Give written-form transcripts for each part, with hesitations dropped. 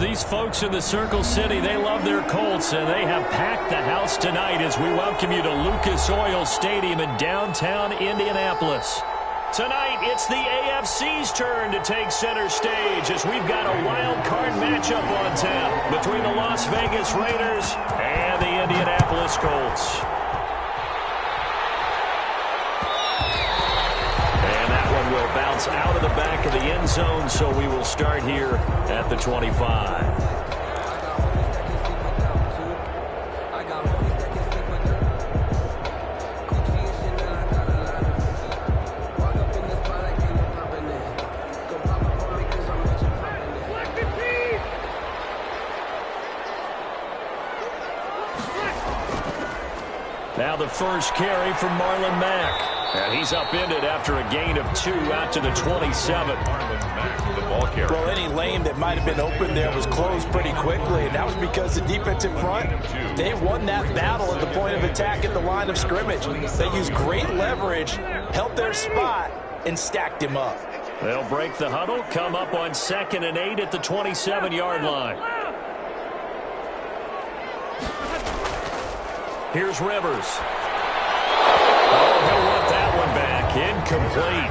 These folks in the Circle City, they love their Colts, and they have packed the house tonight as we welcome you to Lucas Oil Stadium in downtown Indianapolis. Tonight, it's the AFC's turn to take center stage as we've got a wild card matchup on tap between the Las Vegas Raiders and the Indianapolis Colts. Will bounce out of the back of the end zone, so we will start here at the 25. Now the first carry from Marlon Mack. And he's upended after a gain of 2 out to the 27. Well, any lane that might have been open there was closed pretty quickly, and that was because the defensive front, they won that battle at the point of attack at the line of scrimmage. They used great leverage, held their spot, and stacked him up. They'll break the huddle, come up on 2nd and 8 at the 27-yard line. Here's Rivers. He'll want that one back. Incomplete.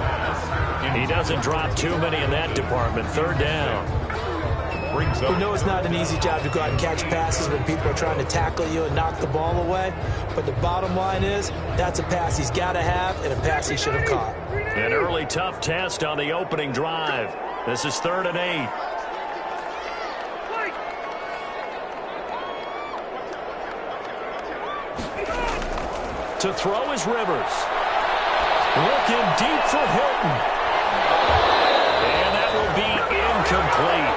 He doesn't drop too many in that department. 3rd down. You know it's not an easy job to go out and catch passes when people are trying to tackle you and knock the ball away. But the bottom line is, that's a pass he's got to have and a pass he should have caught. An early tough test on the opening drive. This is 3rd and 8. To throw is Rivers. Looking deep for Hilton. And that will be incomplete.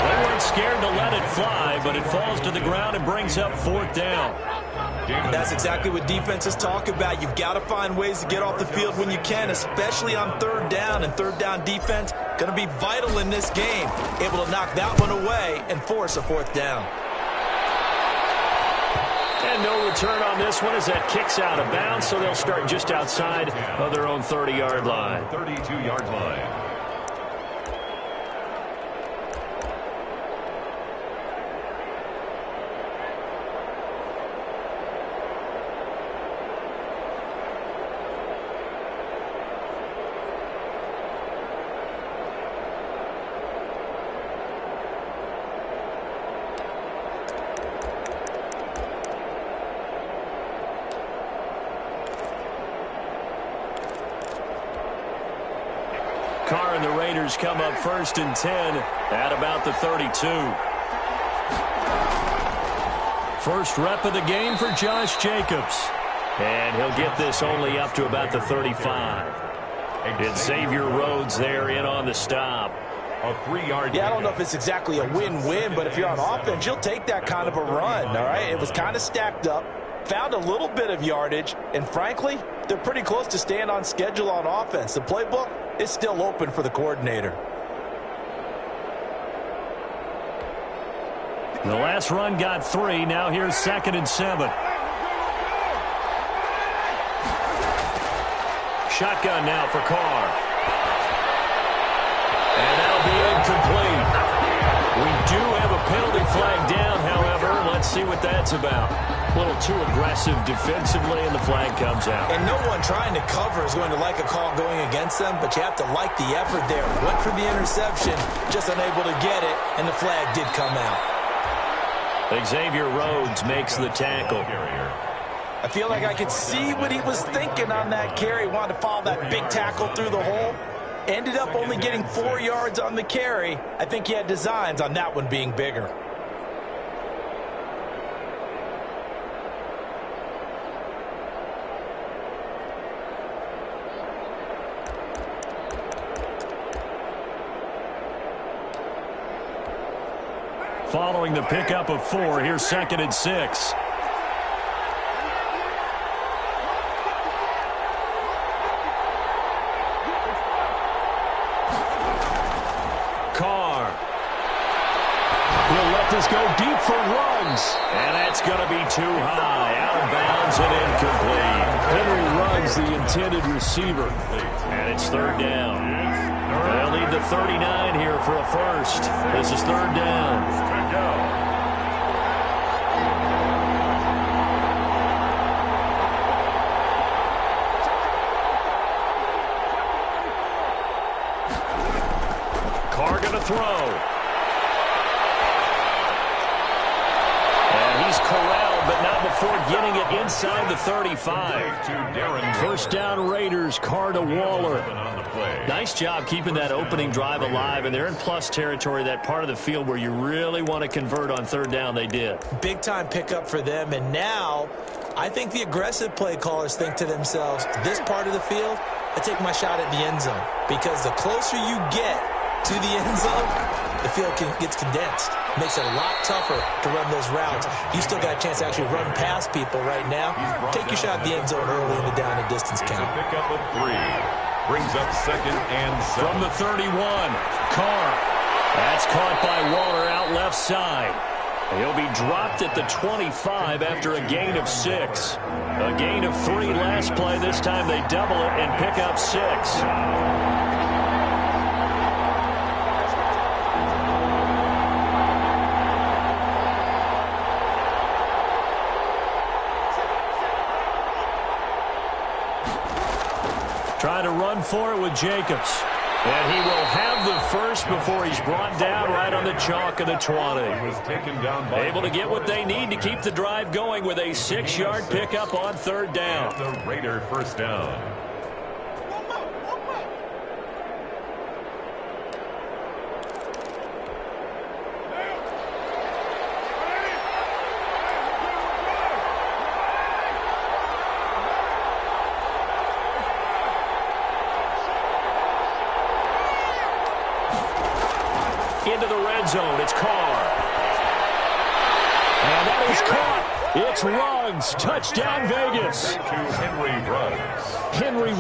They weren't scared to let it fly, but it falls to the ground and brings up 4th down. That's exactly what defenses talk about. You've got to find ways to get off the field when you can, especially on 3rd down. And 3rd down defense going to be vital in this game. Able to knock that one away and force a 4th down. And no return on this one as that kicks out of bounds, so they'll start just outside of their own 30-yard line. 32-yard line. Carr and the Raiders come up 1st and 10 at about the 32. First rep of the game for Josh Jacobs. And he'll get this only up to about the 35. It's Xavier Rhodes there in on the stop. A 3-yard. Yeah, I don't know if it's exactly a win-win, but if you're on offense, you'll take that kind of a run, all right? It was kind of stacked up, found a little bit of yardage, and frankly, they're pretty close to staying on schedule on offense. The playbook is still open for the coordinator. The last run got 3. Now here's 2nd and 7. Shotgun now for Carr. And that'll be incomplete. We do have a penalty flag down, however. Let's see what that's about. A little too aggressive defensively, and the flag comes out. And no one trying to cover is going to like a call going against them, but you have to like the effort there. Went for the interception, just unable to get it, and the flag did come out. Xavier Rhodes makes the tackle. I feel like I could see what he was thinking on that carry. Wanted to follow that big tackle through the hole. Ended up only getting 4 yards on the carry. I think he had designs on that one being bigger. Following the pickup of 4, here's 2nd and 6. Carr. He'll let this go deep for Ruggs. And that's going to be too high. Out of bounds and incomplete. Henry Ruggs, the intended receiver. And it's 3rd down. They'll need the 39 here for a first. This is third down. Carr going to throw. And he's corralled, but not before getting it inside the 35. First down Raiders, Carr to Waller. Nice job keeping that opening drive alive, and they're in plus territory, that part of the field where you really want to convert on third down. They did. Big-time pickup for them, and now I think the aggressive play callers think to themselves, this part of the field, I take my shot at the end zone, because the closer you get to the end zone, the field gets condensed. Makes it a lot tougher to run those routes. You still got a chance to actually run past people right now. Take your shot at the end zone early in the down and distance count. A pickup of 3. Brings up second and 7. From the 31, Carr. That's caught by Waller out left side. He'll be dropped at the 25 after a gain of 6. A gain of 3 last play. This time they double it and pick up 6. Trying to run for it with Jacobs. And he will have the first before he's brought down right on the chalk of the 20. Able to get what they need to keep the drive going with a 6-yard pickup on third down. The Raider first down. Into the red zone, it's Carr. And that is caught. It's Ruggs. Touchdown, Vegas. Henry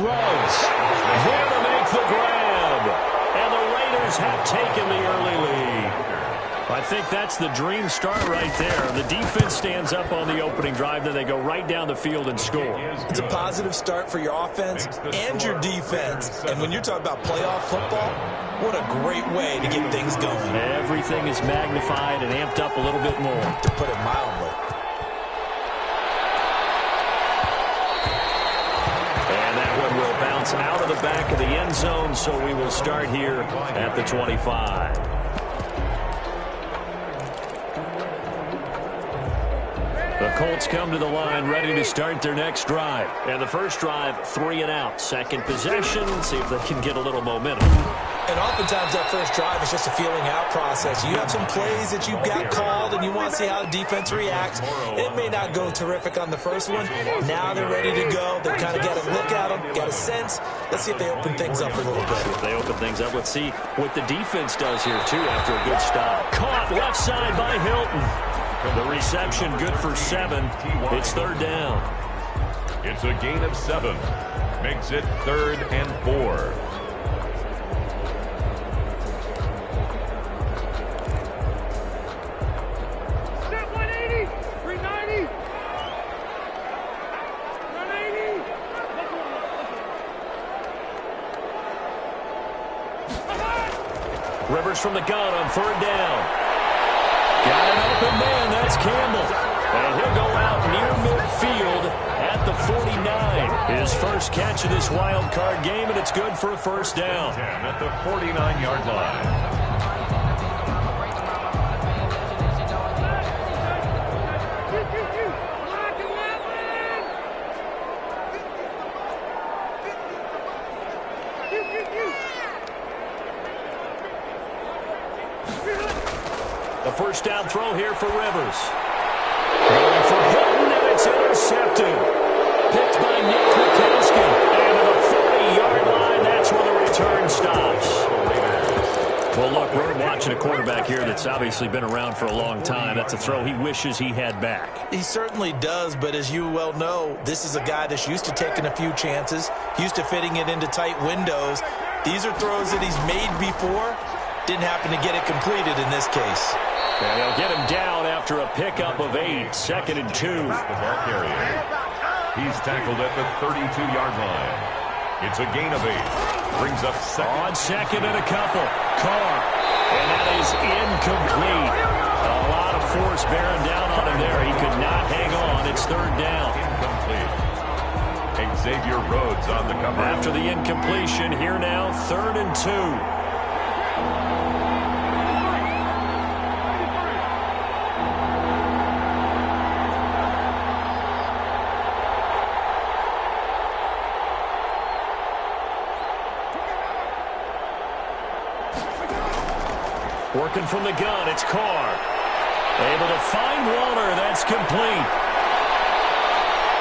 Ruggs there to make the grab. And the Raiders have taken the early lead. I think that's the dream start right there. The defense stands up on the opening drive, then they go right down the field and score. It's a positive start for your offense and your defense. And when you're talking about playoff football, what a great way to get things going. Everything is magnified and amped up a little bit more, to put it mildly. And that one will bounce out of the back of the end zone, so we will start here at the 25. The Colts come to the line ready to start their next drive. And the first drive, 3 and out. Second possession, see if they can get a little momentum. And oftentimes that first drive is just a feeling out process. You have some plays that you've got called and you want to see how the defense reacts. It may not go terrific on the first one. Now they're ready to go. They've kind of got a look at them, got a sense. Let's see if they open things up a little bit. If they open things up, let's see what the defense does here, too, after a good stop. Caught left side by Hilton. The reception good for 7. It's third down. It's a gain of 7. Makes it 3rd and 4. Rivers from the gun on third down. Got an open man, that's Campbell. And he'll go out near midfield at the 49. His first catch of this wild card game, and it's good for a first down. At the 49-yard line. The first down throw here for Rivers. Going for Hilton, and it's intercepted. Picked by Nick Kwiatkowski. And to the 40-yard line, that's where the return stops. Well, look, we're watching a quarterback here that's obviously been around for a long time. That's a throw he wishes he had back. He certainly does, but as you well know, this is a guy that's used to taking a few chances, used to fitting it into tight windows. These are throws that he's made before. Didn't happen to get it completed in this case. And they'll get him down after a pickup of 8, 2nd and 2. The ball carrier. He's tackled at the 32-yard line. It's a gain of 8. Brings up second. On second and a couple. Carr. And that is incomplete. A lot of force bearing down on him there. He could not hang on. It's third down. Incomplete. Xavier Rhodes on the cover. After the incompletion, here now, 3rd and 2. Working from the gun, it's Carr. Able to find Waller. That's complete.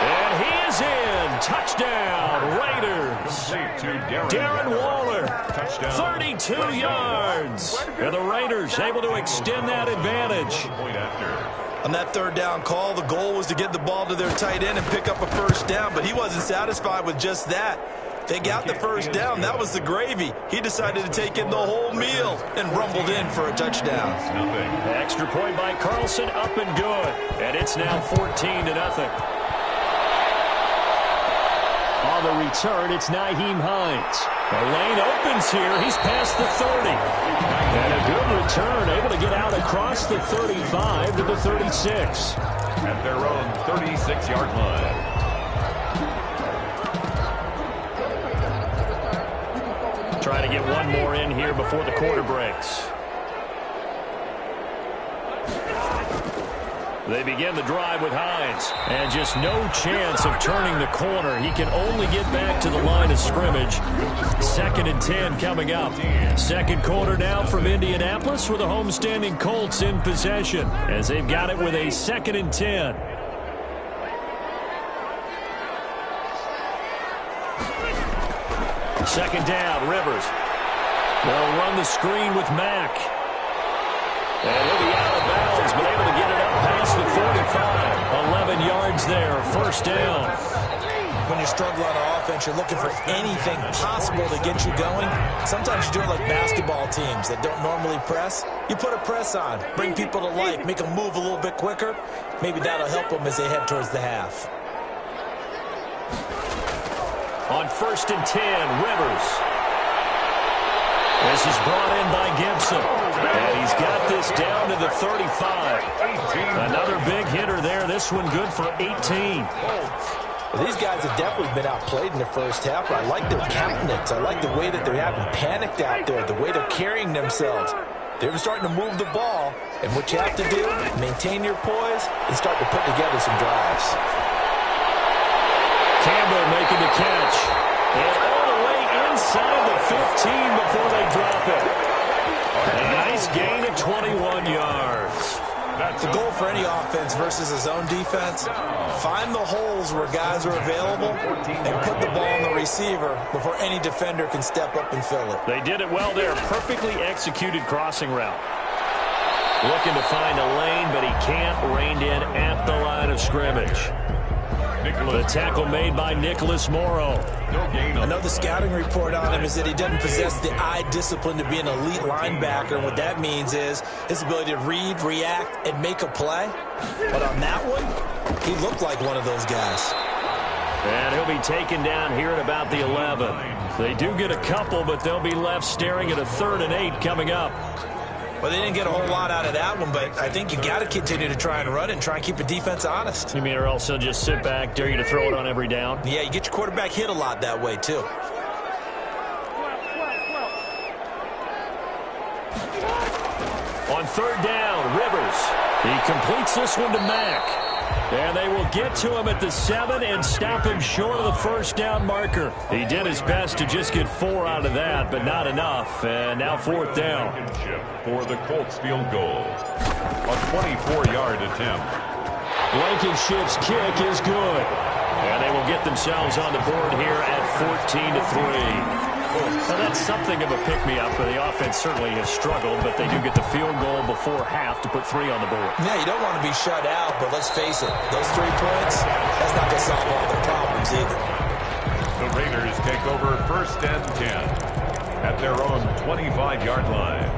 And he is in. Touchdown, Raiders. Darren Waller, 32 yards. And the Raiders able to extend that advantage. On that 3rd down call, the goal was to get the ball to their tight end and pick up a 1st down, but he wasn't satisfied with just that. They got the 1st down. That was the gravy. He decided to take in the whole meal and rumbled in for a touchdown. Extra point by Carlson, up and good. And it's now 14-0. On the return, it's Nyheim Hines. The lane opens here. He's past the 30. And a good return, able to get out across the 35 to the 36. At their own 36-yard line. Trying to get one more in here before the quarter breaks. They begin the drive with Hines. And just no chance of turning the corner. He can only get back to the line of scrimmage. 2nd and 10 coming up. Second quarter now from Indianapolis with the homestanding Colts in possession as they've got it with a 2nd and 10. Second down, Rivers. They'll run the screen with Mack. And he'll be out of bounds, but able to get it up past the 45. 11 yards there, 1st down. When you struggle on offense, you're looking for anything possible to get you going. Sometimes you do it like basketball teams that don't normally press. You put a press on, bring people to life, make them move a little bit quicker. Maybe that'll help them as they head towards the half. On 1st and 10, Rivers. This is brought in by Gibson. And he's got this down to the 35. Another big hitter there. This one good for 18. Well, these guys have definitely been outplayed in the 1st half. I like their countenance. I like the way that they're having panicked out there, the way they're carrying themselves. They're starting to move the ball. And what you have to do, maintain your poise and start to put together some drives. Campbell making the catch. And all the way inside the 15 before they drop it. A nice gain of 21 yards. That's the goal for any offense versus a zone defense. Find the holes where guys are available and put the ball on the receiver before any defender can step up and fill it. They did it well there. Perfectly executed crossing route. Looking to find a lane, but he can't. Reined in at the line of scrimmage. The tackle made by Nicholas Morrow. I know the scouting report on him is that he doesn't possess the eye discipline to be an elite linebacker. And what that means is his ability to read, react, and make a play. But on that one, he looked like one of those guys. And he'll be taken down here at about the 11. They do get a couple, but they'll be left staring at a 3rd and 8 coming up. Well, they didn't get a whole lot out of that one, but I think you got to continue to try and run and try and keep the defense honest. You mean or else they'll just sit back, dare you to throw it on every down? Yeah, you get your quarterback hit a lot that way, too. On 3rd down, Rivers. He completes this one to Mack. And they will get to him at the 7 and stop him short of the 1st down marker. He did his best to just get 4 out of that, but not enough. And now 4th down. For the Colts field goal. A 24-yard attempt. Blankenship's kick is good. And they will get themselves on the board here at 14-3. Now that's something of a pick-me-up, but the offense certainly has struggled, but they do get the field goal before half to put 3 on the board. Yeah, you don't want to be shut out, but let's face it, those 3 points, that's not going to solve all their problems either. The Raiders take over 1st and 10 at their own 25-yard line.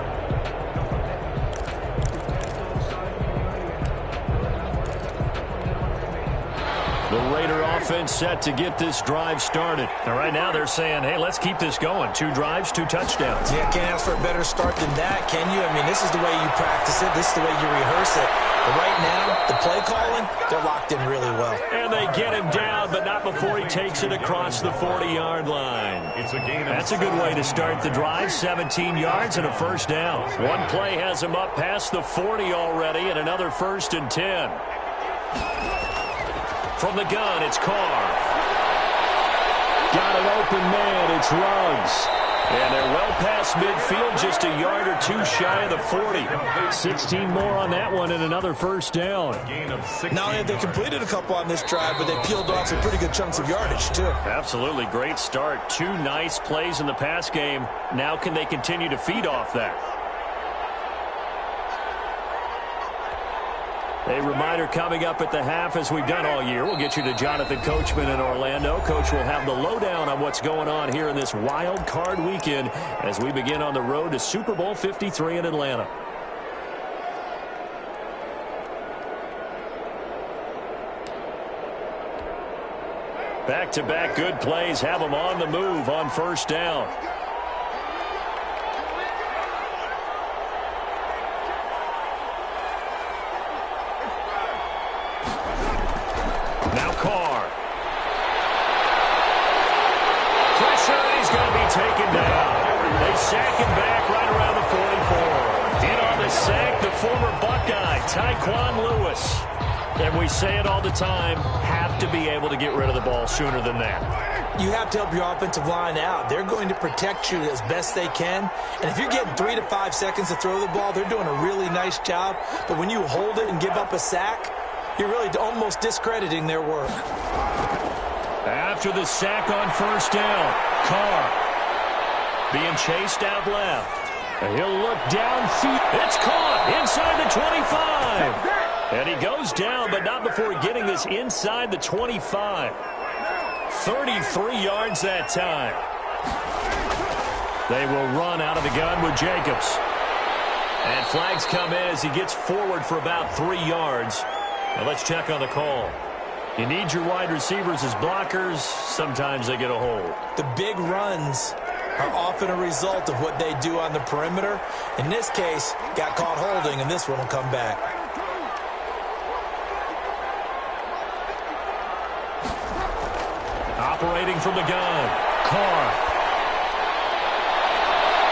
The Raider offense set to get this drive started. And right now they're saying, hey, let's keep this going. 2 drives, 2 touchdowns. Yeah, can't ask for a better start than that, can you? I mean, this is the way you practice it. This is the way you rehearse it. But right now, the play calling, they're locked in really well. And they get him down, but not before he takes it across the 40-yard line. That's a good way to start the drive. 17 yards and a first down. One play has him up past the 40 already, and another 1st and 10. From the gun, it's Carr. Got an open man, it's Ruggs. And they're well past midfield, just a yard or 2 shy of the 40. 16 more on that one and another first down. Not only have they completed a couple on this drive, but they peeled off some pretty good chunks of yardage, too. Absolutely great start. 2 nice plays in the pass game. Now can they continue to feed off that? A reminder coming up at the half, as we've done all year. We'll get you to Jonathan Coachman in Orlando. Coach will have the lowdown on what's going on here in this wild card weekend as we begin on the road to Super Bowl 53 in Atlanta. Back-to-back good plays have them on the move on first down. Now Carr. Pressure, and he's going to be taken down. They sack him back right around the 44. In on the sack, the former Buckeye, Tyquan Lewis. And we say it all the time, have to be able to get rid of the ball sooner than that. You have to help your offensive line out. They're going to protect you as best they can. And if you're getting 3 to 5 seconds to throw the ball, they're doing a really nice job. But when you hold it and give up a sack, you're really almost discrediting their work. After the sack on first down, Carr being chased out left. And he'll look downfield. It's caught inside the 25. And he goes down, but not before getting this inside the 25. 33 yards that time. They will run out of the gun with Jacobs. And flags come in as he gets forward for about 3 yards. Now let's check on the call. You need your wide receivers as blockers. Sometimes they get a hold. The big runs are often a result of what they do on the perimeter. In this case, got caught holding, and this one will come back. Operating from the gun, Carr.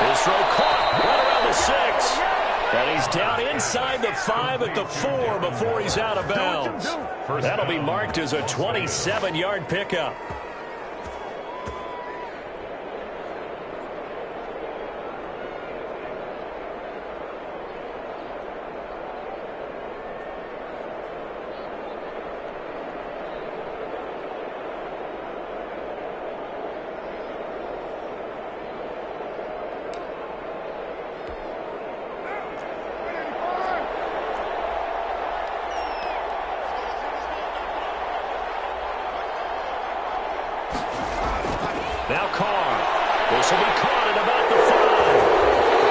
His throw caught right around the 6. And he's down inside the 5 at the 4 before he's out of bounds. That'll be marked as a 27-yard pickup. Now Carr. This will be caught at about the 5.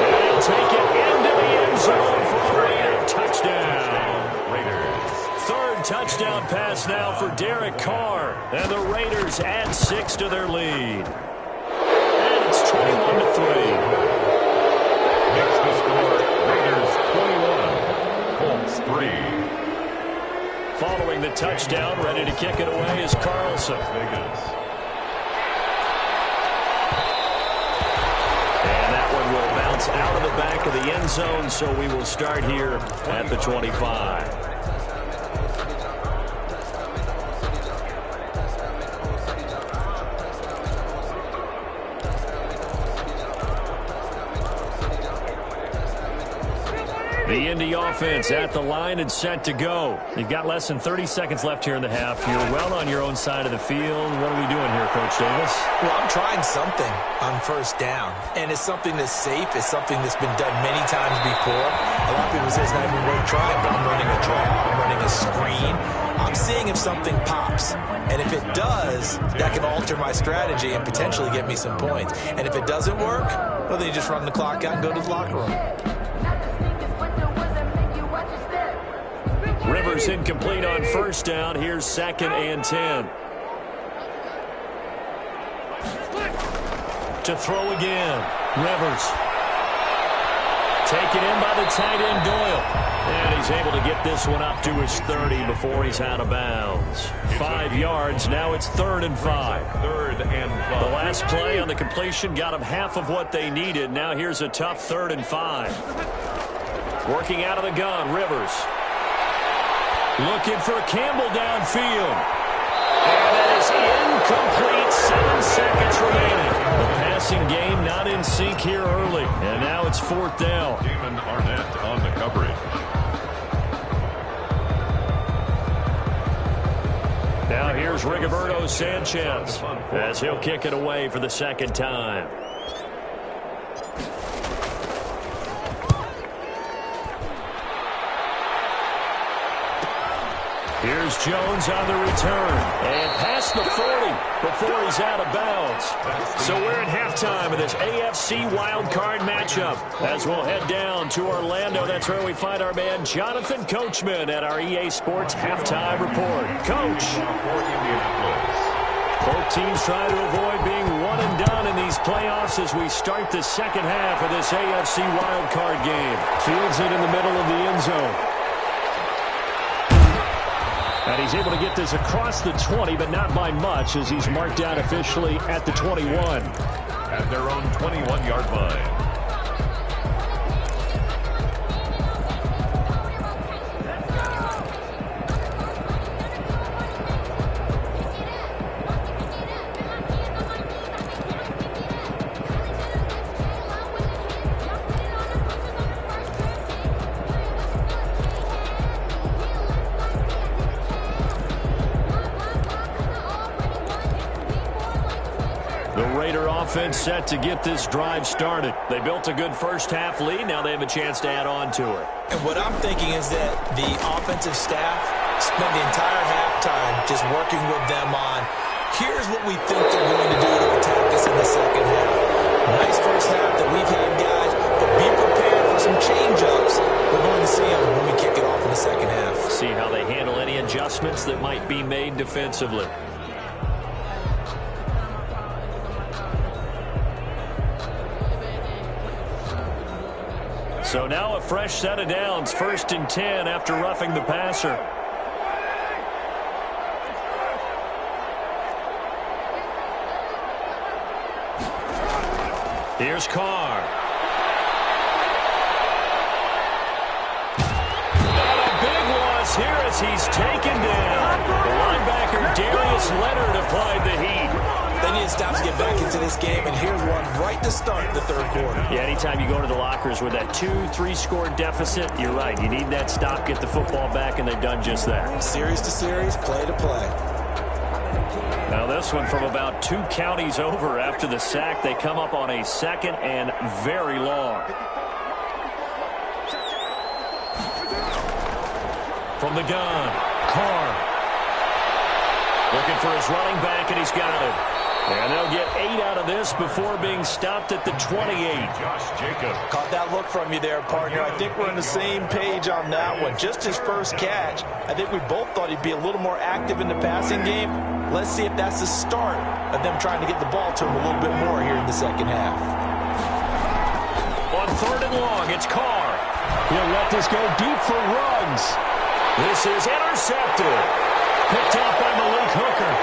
And he'll take it into the end zone for a Raider touchdown. Raiders. 3rd touchdown pass now for Derek Carr. And the Raiders add 6 to their lead. And it's 21-3. Makes the score Raiders 21, Colts 3. Following the touchdown, ready to kick it away is Carlson. Will bounce out of the back of the end zone, so we will start here at the 25. The Indy offense at the line and set to go. You've got less than 30 seconds left here in the half. You're well on your own side of the field. What are we doing here, Coach Davis? Well, I'm trying something on first down, and it's something that's safe. It's something that's been done many times before. A lot of people say it's not even worth trying, but I'm running a draw. I'm running a screen. I'm seeing if something pops, and if it does, that can alter my strategy and potentially get me some points. And if it doesn't work, well, then you just run the clock out and go to the locker room. Rivers incomplete on first down. Here's 2nd and 10. To throw again. Rivers. Taken in by the tight end Doyle. And he's able to get this one up to his 30 before he's out of bounds. 5 yards. Now it's 3rd and 5. 3rd and 5. The last play on the completion got them half of what they needed. Now here's a tough 3rd and 5. Working out of the gun, Rivers. Looking for Campbell downfield. And that is incomplete. 7 seconds remaining. The passing game not in sync here early. And now it's 4th down. Damon Arnett on the coverage. Now here's Rigoberto Sanchez as he'll kick it away for the 2nd time. Here's Jones on the return. And past the 40 before he's out of bounds. So we're at halftime of this AFC wildcard matchup. As we'll head down to Orlando, that's where we find our man Jonathan Coachman at our EA Sports Halftime Report. Coach. Both teams try to avoid being one and done in these playoffs as we start the second half of this AFC wildcard game. Fields it in the middle of the end zone. And he's able to get this across the 20, but not by much, as he's marked down officially at the 21. At their own 21-yard line. Offense set to get this drive started. They built a good first-half lead. Now they have a chance to add on to it. And what I'm thinking is that the offensive staff spent the entire halftime just working with them on, here's what we think they're going to do to attack us in the second half. Nice first half that we've had, guys, but be prepared for some change-ups. We're going to see them when we kick it off in the second half. See how they handle any adjustments that might be made defensively. So now a fresh set of downs, 1st and 10 after roughing the passer. Here's Carr. And a big loss here as he's taken down. The linebacker Darius Leonard applied the heat. They need to stop to get back into this game, and here's one right to start the 3rd quarter. Yeah, anytime you go to the lockers with that 2-3 score deficit, you're right. You need that stop, get the football back, and they've done just that. Series to series, play to play. Now this one from about 2 counties over after the sack. They come up on a 2nd and very long. From the gun, Carr. Looking for his running back, and he's got it. And they'll get 8 out of this before being stopped at the 28. Josh Jacobs. Caught that look from you there, partner. I think we're on the same page on that one. Just his first catch. I think we both thought he'd be a little more active in the passing game. Let's see if that's the start of them trying to get the ball to him a little bit more here in the second half. On 3rd and long, it's Carr. He'll let this go deep for Ruggs. This is intercepted. Picked off by Malik Hooker.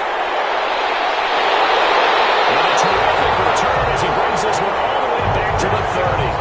And a terrific return as he brings this one all the way back to the 30.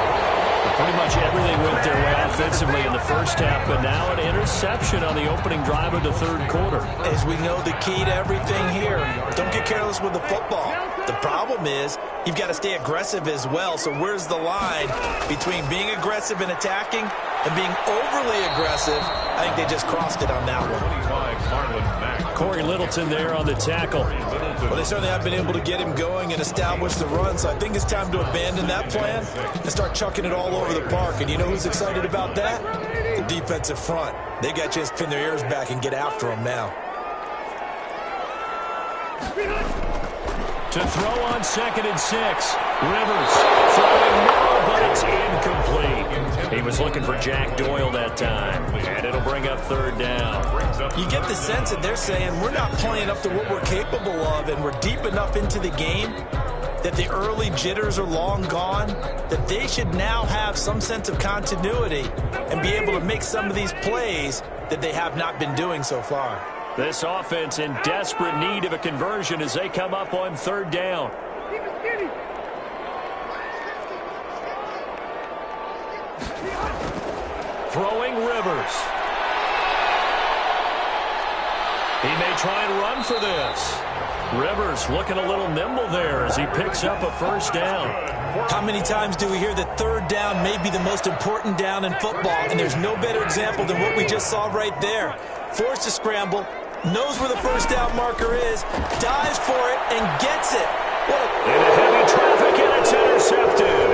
Pretty much everything went their way offensively in the first half, but now an interception on the opening drive of the 3rd quarter. As we know, the key to everything here, don't get careless with the football. The problem is you've got to stay aggressive as well. So where's the line between being aggressive and attacking and being overly aggressive? I think they just crossed it on that one. Corey Littleton there on the tackle. Well, they certainly have been able to get him going and establish the run, so I think it's time to abandon that plan and start chucking it all over the park. And you know who's excited about that? The defensive front. They got a chance to pin their ears back and get after him now. To throw on 2nd and 6. Rivers throwing middle, but it's incomplete. He was looking for Jack Doyle that time, and it'll bring up 3rd down. You get the sense that they're saying we're not playing up to what we're capable of, and we're deep enough into the game that the early jitters are long gone, that they should now have some sense of continuity and be able to make some of these plays that they have not been doing so far. This offense in desperate need of a conversion as they come up on third down. Throwing Rivers. He may try and run for this. Rivers looking a little nimble there as he picks up a first down. How many times do we hear that third down may be the most important down in football, and there's no better example than what we just saw right there. Forced to scramble, knows where the first down marker is, dives for it, and gets it. Into heavy traffic, and it's intercepted.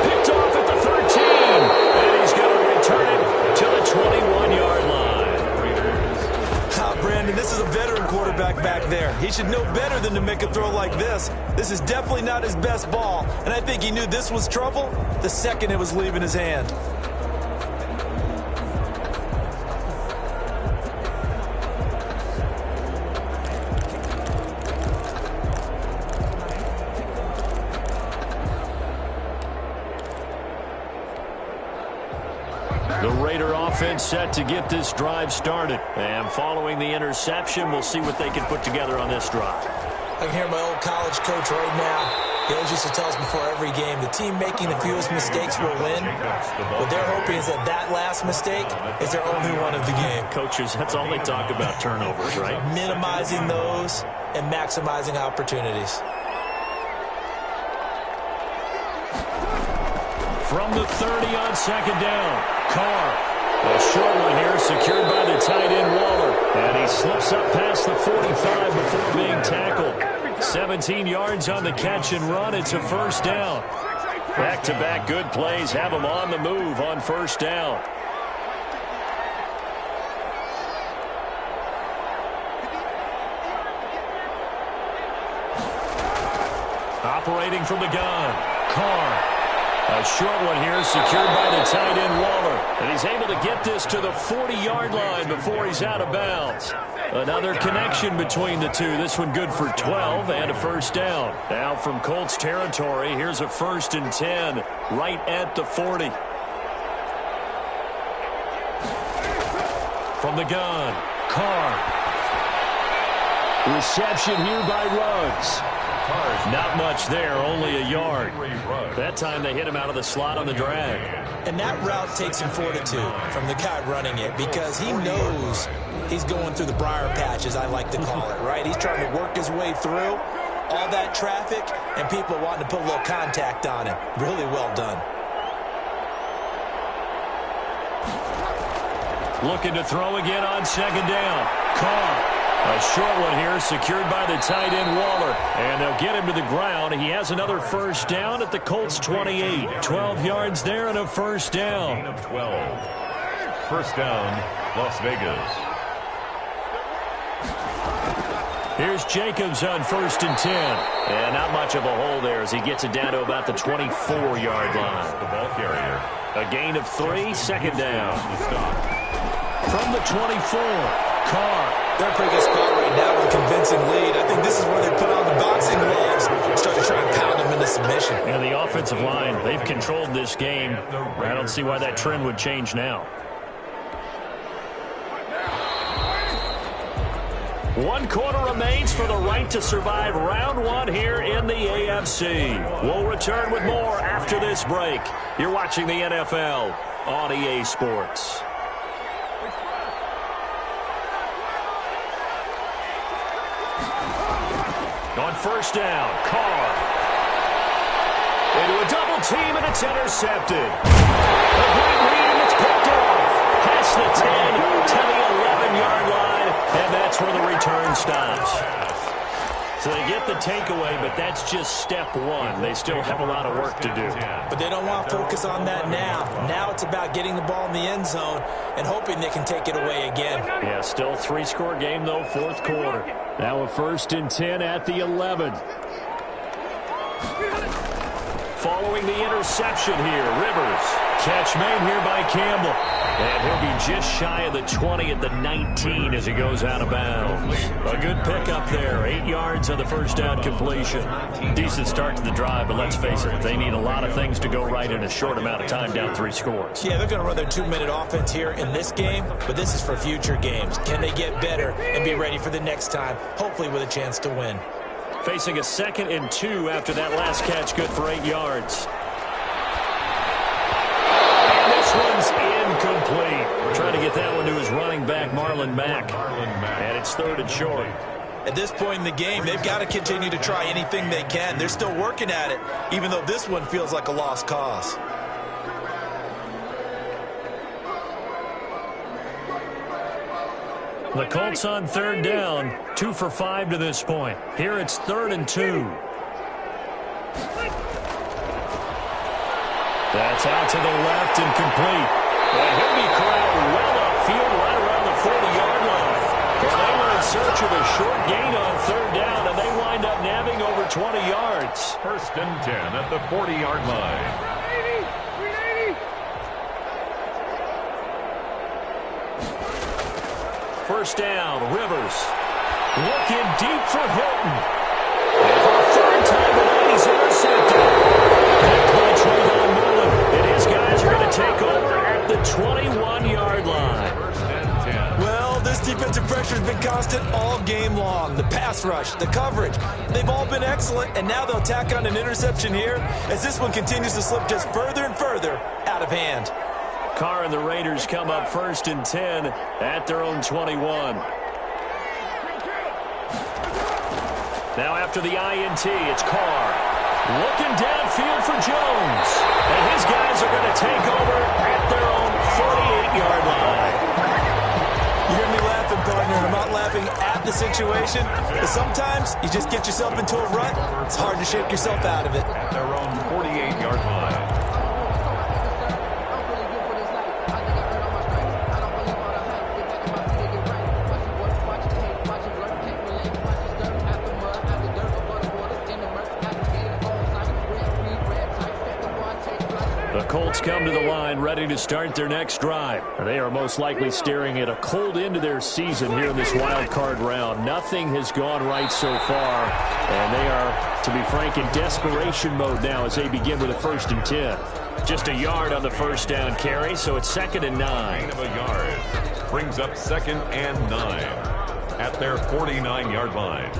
Picked off at the 13, and he's going to return it to the 21-yard line. Brandon, this is a veteran quarterback back there. He should know better than to make a throw like this. This is definitely not his best ball, and I think he knew this was trouble the second it was leaving his hand. The Raider offense set to get this drive started. And following the interception, we'll see what they can put together on this drive. I can hear my old college coach right now. He always used to tell us before every game, the team making the fewest mistakes will win. What they're hoping is that that last mistake is their only one of the game. Coaches, that's all they talk about, turnovers, right? Minimizing those and maximizing opportunities. From the 30 on second down, Carr. A short one here, secured by the tight end Waller. And he slips up past the 45 before being tackled. 17 yards on the catch and run. It's a first down. Back-to-back good plays have him on the move on first down. Operating from the gun, Carr. A short one here, secured by the tight end Waller. And he's able to get this to the 40-yard line before he's out of bounds. Another connection between the two. This one good for 12 and a first down. Now from Colts territory, here's a 1st and 10 right at the 40. From the gun, Carr. Reception here by Ruggs. Not much there, only a yard. That time they hit him out of the slot on the drag. And that route takes some fortitude from the guy running it because he knows he's going through the briar patch, as I like to call it, right? He's trying to work his way through all that traffic and people wanting to put a little contact on him. Really well done. Looking to throw again on second down. Carr. A short one here, secured by the tight end Waller. And they'll get him to the ground. He has another first down at the Colts 28. 12 yards there and a first down. Gain of 12. First down, Las Vegas. Here's Jacobs on 1st and 10. And not much of a hole there as he gets it down to about the 24-yard line. The ball carrier. A gain of 3, second down. From the 24, Carr. They're in a pretty good spot right now with a convincing lead. I think this is where they put on the boxing gloves and start to try and pound them into submission. And the offensive line, they've controlled this game. I don't see why that trend would change now. 1 quarter remains for the right to survive round 1 here in the AFC. We'll return with more after this break. You're watching the NFL on EA Sports. On first down, Carr. Into a double team, and it's intercepted. A great read, and it's picked off. Past the 10 to the 11-yard line, and that's where the return stops. So they get the takeaway, but that's just step 1. They still have a lot of work to do. But they don't want to focus on that now. Now it's about getting the ball in the end zone and hoping they can take it away again. Yeah, still 3-score game, though, 4th quarter. Now a 1st and 10 at the 11. Following the interception here, Rivers Catch made here by Campbell. And he'll be just shy of the 20 at the 19 as he goes out of bounds. A good pickup there. 8 yards on the first down completion. Decent start to the drive, but let's face it, they need a lot of things to go right in a short amount of time, down 3 scores. Yeah, they're going to run their 2-minute offense here in this game, but this is for future games. Can they get better and be ready for the next time, hopefully with a chance to win? Facing a 2nd and 2 after that last catch, good for 8 yards. This one's incomplete. Trying to get that one to his running back, Marlon Mack. And it's 3rd and short. At this point in the game, they've got to continue to try anything they can. They're still working at it, even though this one feels like a lost cause. The Colts on 3rd down, 2 for 5 to this point. Here it's 3rd and 2. That's out to the left and complete. And he'll be corralled well upfield right around the 40-yard line. Well, they were in search of a short gain on 3rd down, and they wind up nabbing over 20 yards. 1st and 10 at the 40-yard line. First down, Rivers. Looking deep for Hilton. And for a 3rd time tonight, he's intercepted. That play Trayvon Mullen, and his guys are going to take over at the 21-yard line. 1st and 10. Well, this defensive pressure has been constant all game long. The pass rush, the coverage, they've all been excellent, and now they'll tack on an interception here as this one continues to slip just further and further out of hand. Carr and the Raiders come up 1st and 10 at their own 21. Now after the INT, it's Carr. Looking downfield for Jones. And his guys are going to take over at their own 48-yard line. You hear me laughing, partner, and I'm not laughing at the situation. But sometimes you just get yourself into a rut. It's hard to shake yourself out of it. At their own 48-yard line. Colts come to the line ready to start their next drive. They are most likely staring at a cold end to their season here in this wild card round. Nothing has gone right so far, and they are, to be frank, in desperation mode now as they begin with a 1st and 10. Just a yard on the first down carry, so it's 2nd and 9. Gain of a yard brings up 2nd and 9 at their 49-yard line.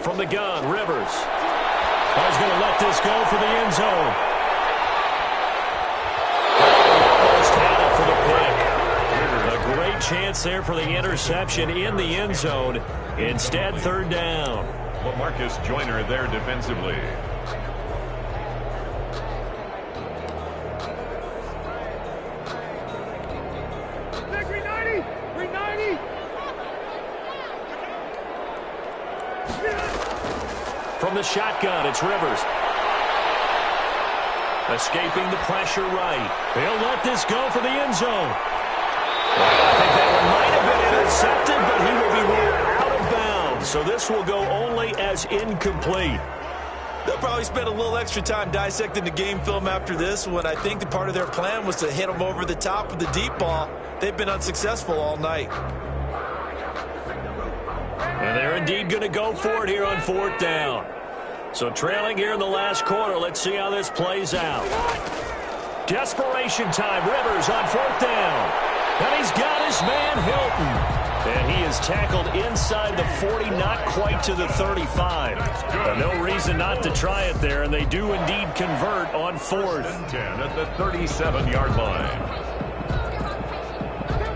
From the gun, Rivers. He's going to let this go for the end zone. Almost had it for the pick. A great chance there for the interception in the end zone. Instead, 3rd down. Well, Marcus Joyner there defensively. From the shotgun, it's Rivers. Escaping the pressure right. He'll let this go for the end zone. I think that one might have been intercepted, but he will be ruled out of bounds. So this will go only as incomplete. They'll probably spend a little extra time dissecting the game film after this one. I think that part of their plan was to hit them over the top with the deep ball. They've been unsuccessful all night. And they're indeed going to go for it here on 4th down. So trailing here in the last quarter, let's see how this plays out. Desperation time, Rivers on 4th down. And he's got his man Hilton. And he is tackled inside the 40, not quite to the 35. No reason not to try it there, and they do indeed convert on 4th. 10 at the 37-yard line.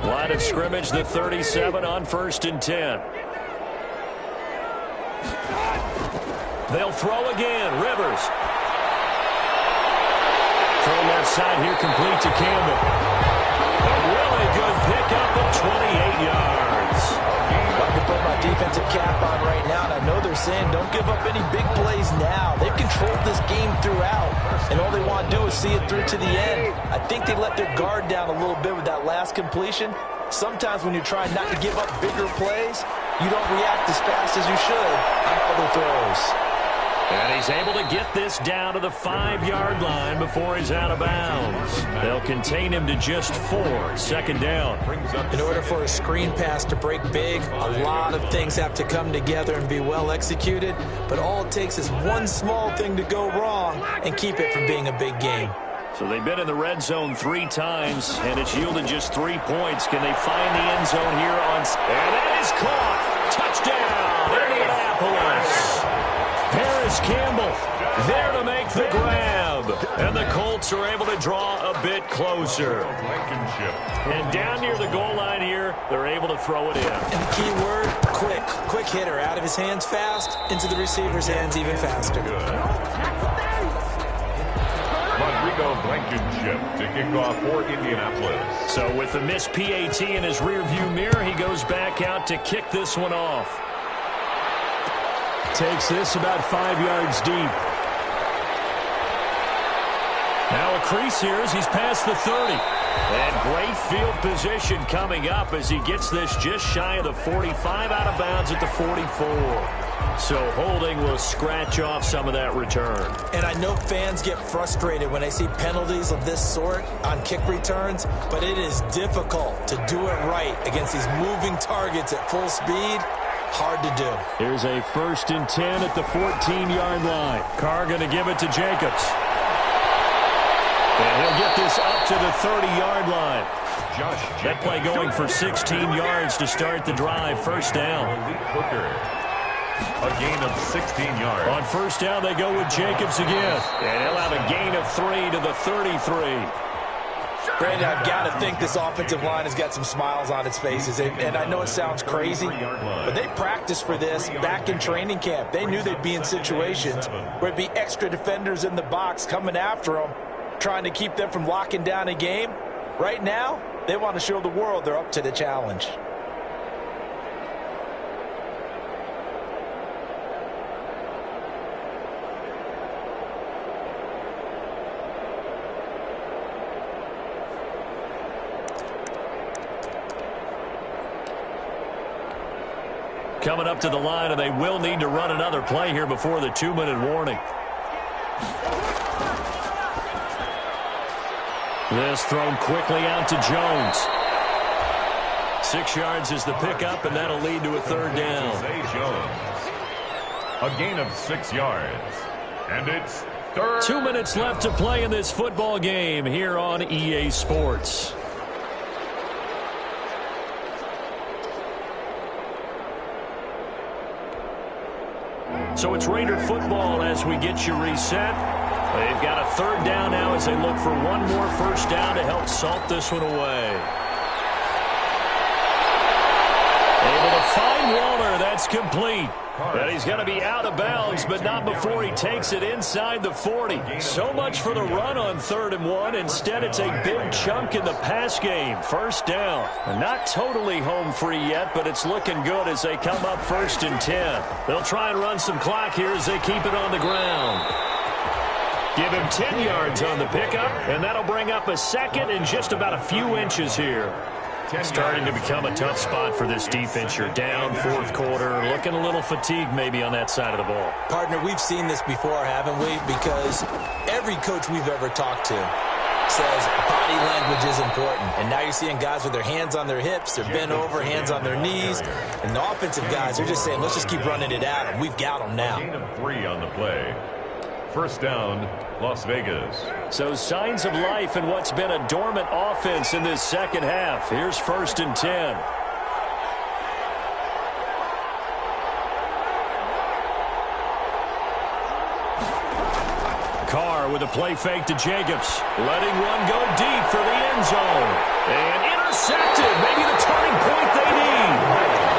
Line of scrimmage, the 37 on 1st and 10. They'll throw again. Rivers. Throw left side here, complete to Campbell. A really good pickup of 28 yards. I can put my defensive cap on right now, and I know they're saying don't give up any big plays now. They've controlled this game throughout, and all they want to do is see it through to the end. I think they let their guard down a little bit with that last completion. sometimes when you're trying not to give up bigger plays, you don't react as fast as you should on other throws. And he's able to get this down to the 5-yard line before he's out of bounds. They'll contain him to just 4, second down. In order for a screen pass to break big, a lot of things have to come together and be well executed, but all it takes is one small thing to go wrong and keep it from being a big game. So they've been in the red zone 3 times, and it's yielded just 3 points. Can they find the end zone here on... And that is caught! Touchdown, Indianapolis! Paris Campbell there to make the grab. And the Colts are able to draw a bit closer. And down near the goal line here, they're able to throw it in. And the key word, quick. Quick hitter, out of his hands fast, into the receiver's hands even faster. Rodrigo Blankenship to kick off for Indianapolis. So with the missed PAT in his rearview mirror, he goes back out to kick this one off. Takes this about 5 yards deep. Now a crease here as he's past the 30. And great field position coming up as he gets this just shy of the 45, out of bounds at the 44. So holding will scratch off some of that return. And I know fans get frustrated when they see penalties of this sort on kick returns, but it is difficult to do it right against these moving targets at full speed. Hard to do. Here's a 1st and 10 at the 14-yard line. Carr going to give it to Jacobs. And he'll get this up to the 30-yard line. That play going for 16 yards to start the drive. First down. A gain of 16 yards. On first down, they go with Jacobs again. And he'll have a gain of 3 to the 33. Brandon, I've got to think this offensive line has got some smiles on its faces. And I know it sounds crazy, but they practiced for this back in training camp. They knew they'd be in situations where it'd be extra defenders in the box coming after them, trying to keep them from locking down a game. Right now, they want to show the world they're up to the challenge. Coming up to the line, and they will need to run another play here before the 2-minute warning. This thrown quickly out to Jones. 6 yards is the pickup, and that'll lead to a 3rd down. A gain of 6 yards. And it's 3rd. 2 minutes left to play in this football game here on EA Sports. So it's Raider football as we get you reset. They've got a 3rd down now as they look for one more first down to help salt this one away. Able to find Waller. That's complete. And he's going to be out of bounds, but not before he takes it inside the 40. So much for the run on 3rd and 1. Instead, it's a big chunk in the pass game. First down. Not totally home free yet, but it's looking good as they come up 1st and 10. They'll try and run some clock here as they keep it on the ground. Give him 10 yards on the pickup, and that'll bring up a 2nd and just about a few inches here. Starting to become a tough spot for this defense. You're down 4th quarter, looking a little fatigued maybe on that side of the ball. Partner, we've seen this before, haven't we? Because every coach we've ever talked to says body language is important. And now you're seeing guys with their hands on their hips, they're bent over, hands on their knees. And the offensive guys are just saying, let's just keep running it at them. We've got them now. Gain of 3 on the play. First down, Las Vegas. So signs of life in what's been a dormant offense in this second half. Here's 1st and 10. Carr with a play fake to Jacobs. Letting one go deep for the end zone. And intercepted. Maybe the turning point they need.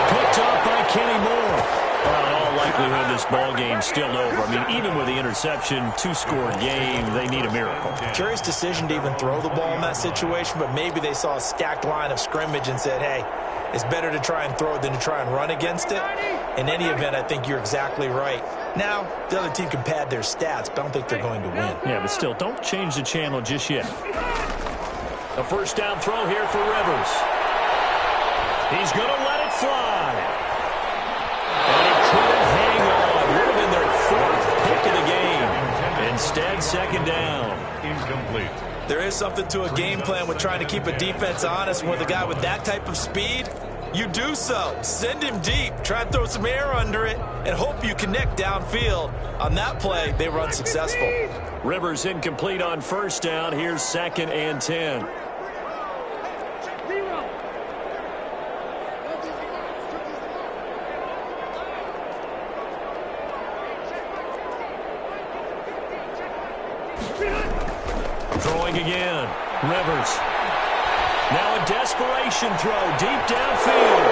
Picked off by Kenny Moore. Well, in all likelihood, this ball game's still over. I mean, even with the interception, 2-score game, they need a miracle. Curious decision to even throw the ball in that situation, but maybe they saw a stacked line of scrimmage and said, hey, it's better to try and throw it than to try and run against it. In any event, I think you're exactly right. Now, the other team can pad their stats, but I don't think they're going to win. Yeah, but still, don't change the channel just yet. A first down throw here for Rivers. He's going to let it fly. And he couldn't hang on. Would have been their fourth pick of the game. Instead, second down. Incomplete. There is something to a game plan with trying to keep a defense honest. With a guy with that type of speed, you do so. Send him deep. Try and throw some air under it and hope you connect downfield. On that play, they were unsuccessful. Rivers incomplete on first down. Here's 2nd and 10. Throwing again. Rivers. Now a desperation throw deep downfield.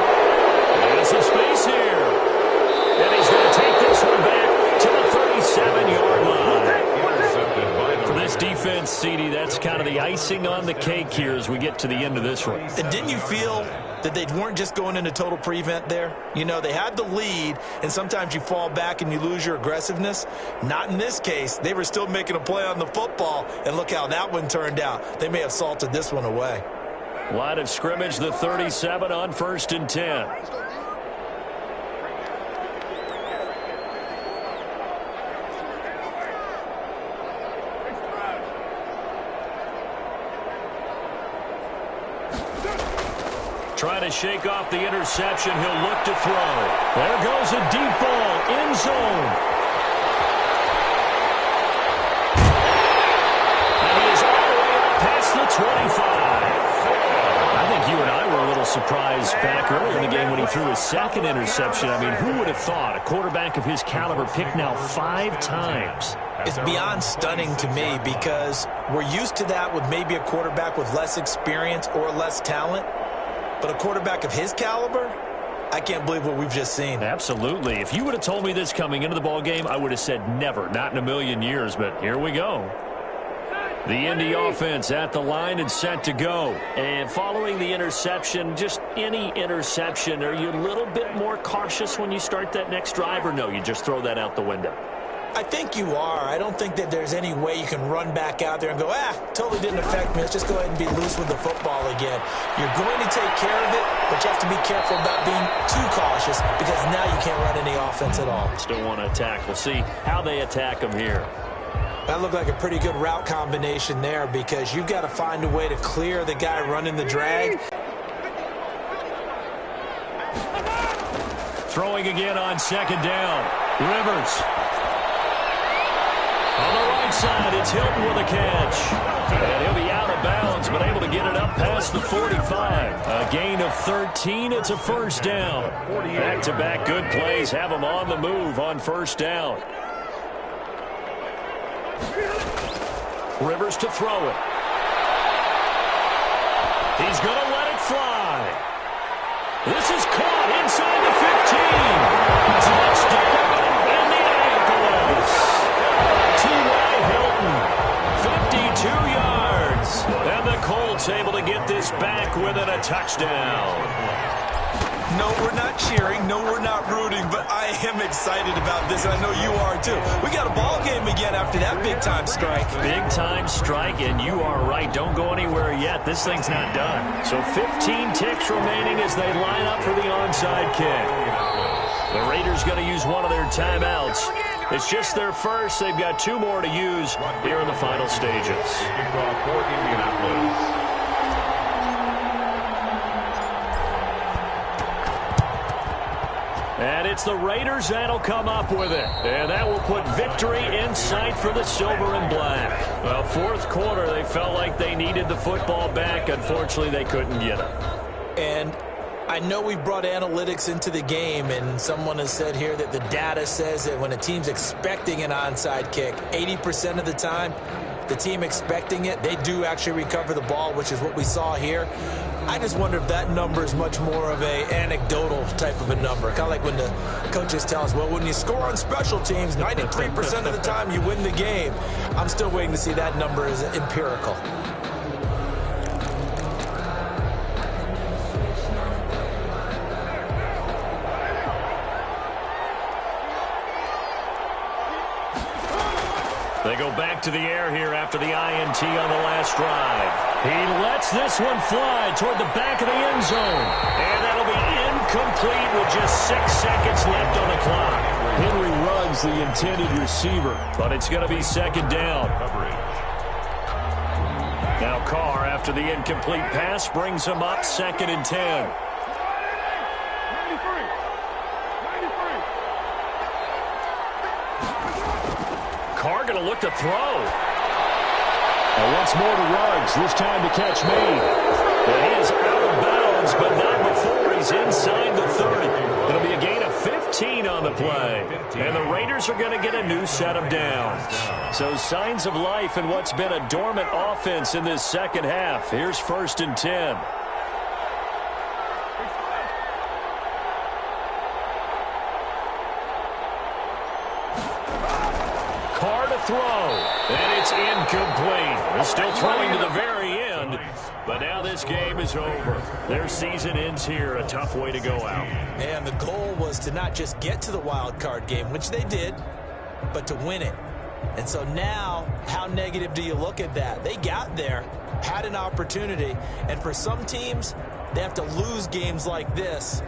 There's some space here. And he's going to take this one back to the 37-yard line. For this defense, CD, that's kind of the icing on the cake here as we get to the end of this one. And didn't you feel that they weren't just going into total prevent there? You know, they had the lead, and sometimes you fall back and you lose your aggressiveness. Not in this case. They were still making a play on the football, and look how that one turned out. They may have salted this one away. Line of scrimmage, the 37 on 1st and 10. Trying to shake off the interception. He'll look to throw. There goes a deep ball. End zone. And he is all the way up past the 25. I think you and I were a little surprised back earlier in the game when he threw his 2nd interception. I mean, who would have thought a quarterback of his caliber picked now 5 times? It's beyond stunning to me because we're used to that with maybe a quarterback with less experience or less talent. But a quarterback of his caliber, I can't believe what we've just seen. Absolutely. If you would have told me this coming into the ball game, I would have said never, not in a million years. But here we go. The Indy offense at the line and set to go. And following the interception, just any interception, are you a little bit more cautious when you start that next drive, or no, you just throw that out the window? I think you are. I don't think that there's any way you can run back out there and go, totally didn't affect me. Let's just go ahead and be loose with the football again. You're going to take care of it, but you have to be careful about being too cautious because now you can't run any offense at all. Still want to attack. We'll see how they attack him here. That looked like a pretty good route combination there because you've got to find a way to clear the guy running the drag. Throwing again on 2nd down. Rivers. On the right side, it's Hilton with a catch. And he'll be out of bounds, but able to get it up past the 45. A gain of 13. It's a 1st down. Back-to-back good plays have him on the move on 1st down. Rivers to throw it. He's going to let it fly. This is caught inside the 15. Touchdown, Indianapolis. T.Y. Hilton, 52 yards. And the Colts able to get this back within a touchdown. No, we're not cheering. No, we're not rooting. But I am excited about this, and I know you are too. We got a ball game again after that big-time strike. Big-time strike, and you are right. Don't go anywhere yet. This thing's not done. So 15 ticks remaining as they line up for the onside kick. The Raiders going to use one of their timeouts. It's just their first. They've got 2 more to use here in the final stages. For Indianapolis. And it's the Raiders that'll come up with it. And that will put victory in sight for the silver and black. Well, 4th quarter, they felt like they needed the football back. Unfortunately, they couldn't get it. And I know we brought analytics into the game, and someone has said here that the data says that when a team's expecting an onside kick, 80% of the time, the team expecting it, they do actually recover the ball, which is what we saw here. I just wonder if that number is much more of a anecdotal type of a number. Kind of like when the coaches tell us, well, when you score on special teams, 93% of the time you win the game. I'm still waiting to see that number as empirical. They go back to the air here after the INT on the last drive. He lets this one fly toward the back of the end zone. And that'll be incomplete with just 6 seconds left on the clock. Henry Ruggs, the intended receiver, but it's going to be second down. Now Carr, after the incomplete pass, brings him up 2nd and 10. Carr going to look to throw. And once more to Ruggs, this time to catch Maine. And he is out of bounds, but not before he's inside the 30. It'll be a gain of 15 on the play. And the Raiders are going to get a new set of downs. So signs of life in what's been a dormant offense in this second half. Here's 1st and 10. Carr to throw, and it's incomplete. They're still throwing to the very end, but now this game is over. Their season ends here, a tough way to go out. And the goal was to not just get to the wild card game, which they did, but to win it. And so now, how negative do you look at that? They got there, had an opportunity, and for some teams, they have to lose games like this